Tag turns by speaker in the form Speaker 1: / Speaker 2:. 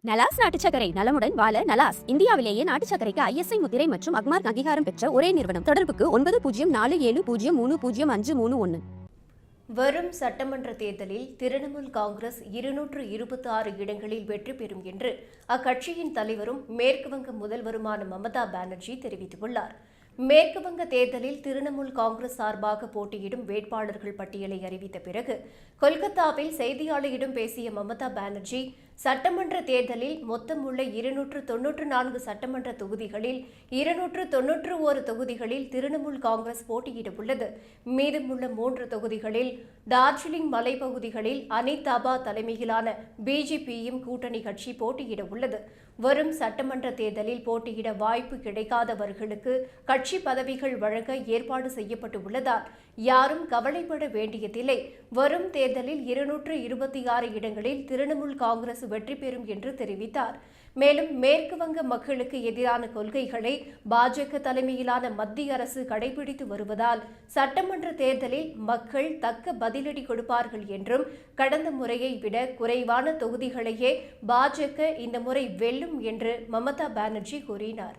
Speaker 1: நலாஸ் நாட்டு சர்க்கரை நலமுடன் வாழ நலாஸ் இந்தியாவிலேயே நாட்டு சர்க்கரைக்கு ISI முத்திரை மற்றும் அக்மார்க் அங்கீகாரம் பெற்ற ஒரே நிறுவனம். தொடர்புக்கு 9047030531.
Speaker 2: வரும் சட்டமன்ற தேர்தலில் திரிணாமுல் காங்கிரஸ் 226 இடங்களில் வெற்றி பெறும் என்று அக்கட்சியின் தலைவரும் மேற்குவங்க முதல்வருமான மமதா பானர்ஜி தெரிவித்துள்ளார். மேற்குவங்க தேர்தலில் திரிணாமுல் காங்கிரஸ் சார்பாக போட்டியிடும் வேட்பாளர்கள் பட்டியலை அறிவித்த பிறகு கொல்கத்தாவில் செய்தியாளர்களிடம் பேசிய மமதா பானர்ஜி, சட்டமன்ற தேர்தலில் மொத்தம் உள்ள 294 சட்டமன்ற தொகுதிகளில் 291 தொகுதிகளில் திரிணாமுல் காங்கிரஸ் போட்டியிட உள்ளது. மீதமுள்ள 3 தொகுதிகளில் டார்ஜிலிங் மலைப்பகுதிகளில் அனித் தாபா தலைமையிலான பிஜேபியும் கூட்டணி கட்சி போட்டியிட உள்ளது. வரும் சட்டமன்ற தேர்தலில் போட்டியிட வாய்ப்பு கிடைக்காதவர்களுக்கு கட்சி பதவிகள் வழங்க ஏற்பாடு செய்யப்பட்டு உள்ளதால் யாரும் கவலைப்பட வேண்டியதில்லை. வரும் தேர்தலில் 226 இடங்களில் திரிணாமுல் காங்கிரஸ் வெற்றி பெறும் என்று தெரிவித்தார். மேலும் மேற்கு வங்க மக்களுக்கு எதிரான கொள்கைகளை பாஜக தலைமையிலான மத்திய அரசு கடைபிடித்து வருவதால் சட்டமன்ற தேர்தலில் மக்கள் தக்க பதிலடி கொடுப்பார்கள் என்றும், கடந்த முறையை விட குறைவான தொகுதிகளையே பாஜக இந்த முறை வெல்லும் என்று மமதா பானர்ஜி கூறினார்.